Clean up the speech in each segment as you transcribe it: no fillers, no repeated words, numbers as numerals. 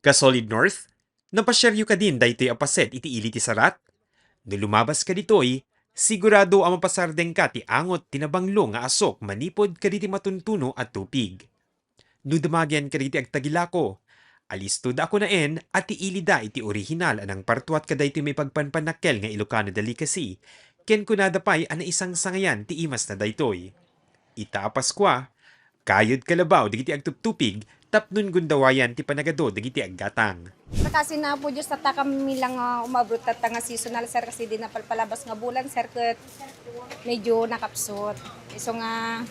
Ka-Solid North, napasyeryo ka din daytoy apaset iti ili ti sarat. No lumabas ka ditoy, sigurado ang mapasardeng ka ti angot tinabanglo nga asok manipod ka diti matuntuno at tupig. No dumagyan ka diti agtagilako, alisto da ako naen at ti ili da iti orihinal anang partuat ka daytoy may pagpanpanakkel nga Ilocano delicacy, ken kunadapay ana isang sangayan ti imas na daytoy. Itaapas kwa, kayod kalabaw digiti agtuptupig, tapnon gundawayan ti panagado digiti aggatang. Kasi na po Diyos tata kami lang umabot tata nga seasonal sir kasi di napalpalabas nga bulan sir ket medyo nakapsot. So nga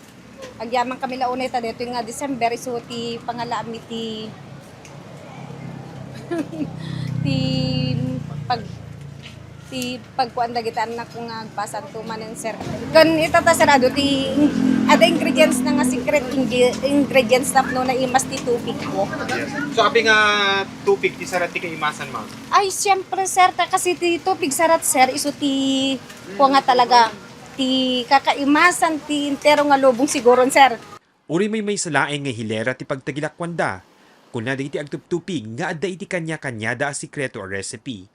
agyaman kami launay ta dito nga December iso ti pangalaam ti ti pag ti pagkuan dagitan na kung agpasan tumanen sir. Kan itata sir ado ti ada ingredients na nga secret ingredients na no na imas ti tubig ko. So abi nga tupig ti sarat ti kaimasan ma'am. Ay, siyempre, sir, kasi ti tubig sarat, sir, iso ti, po nga talaga, ti kakaimasan, ti intero nga lubong siguron, sir. Uri may salaeng nga hilera ti pagtagilakwanda. Kuna iti agtuptupig nga adda iti kanya-kanyada a sikreto o recipe.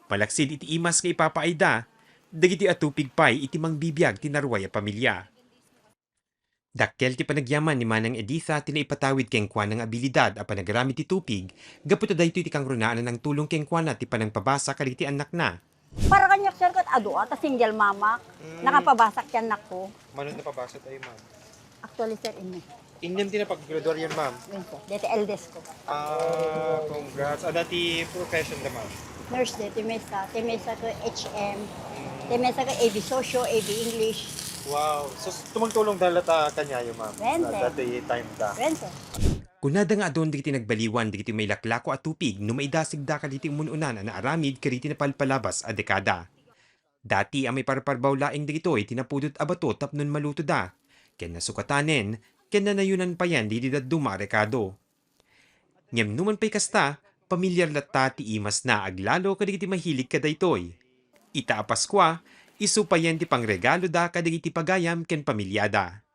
Malaksid iti imas nga ipapaayda, dagiti atupig pay iti mangbibiyag ti narway a pamilya. Dakkel ti panagyaman ni Manang Editha tinaipatawid keng kwa ng abilidad a panagarami ti tupig, gaputa daytoy ti kangrunaan ng tulong keng kwa na ti panangpabasa kaditi anak na. Para kanyak sir kat ado ata single mama. Nakapabasak yan nako. Manong napabasa tayo ma'am? Actually sir inyo. Inyam din na pag-graduar yan ma'am. Yun sir. Dito eldest ko. Congrats. Ada ti profession na ma'am? Nurse dito Timesa ko HM. Timesa ko AB Socio, AB English. Wow. So tumagtulong dala ta kanya yung ma'am? Rente. Dati time da. Yun sir. Kunada nga adon digiti nagbaliwan digiti may laklako at tupig no maidasig da kaditi umununan na aramid kaditi napalpalabas a dekada. Dati ang may parparbawlaing digitoy tinapudot abato tapnon maluto da. Ken nasukatanen, ken nanayunan pa yan di daduma rekado. Ngem numan pa'y kasta, pamilyar latta ti imas na aglalo kadigiti mahilig kadaytoy. Itaapas kwa, isu pa yan ti pangregalo da kadigiti pagayam ken pamilyada.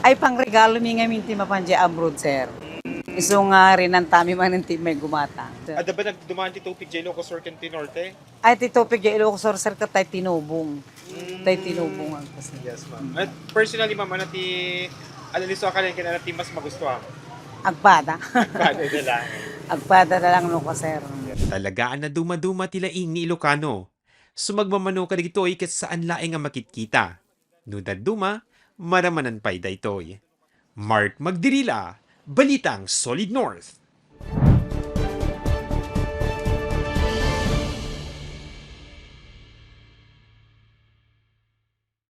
Ay pangregalo mi nga minti mapanje abroad sir. Iso nga rin ang tami man ng may gumata. Ada ba nagdumaan ti tupig jay Ilocos Sur ken ti Norte? Ay titopig yung Ilocos sir ka tayo tinubong. Tayo tinubong ang kasi. Yes, ma'am. At personally, ma'am, ano ti alaliso ka rin kina ti mas magustuhan? Agpada. Paano nila? Agpada na lang no ko sir. Talagaan na dumaduma tilaing ni Ilocano. Sumagmamano ka ditoy ket saan laeng nga makitkita. Nudad duma, maramanan pay daytoy. Mark Magdirila, Balitang Solid North.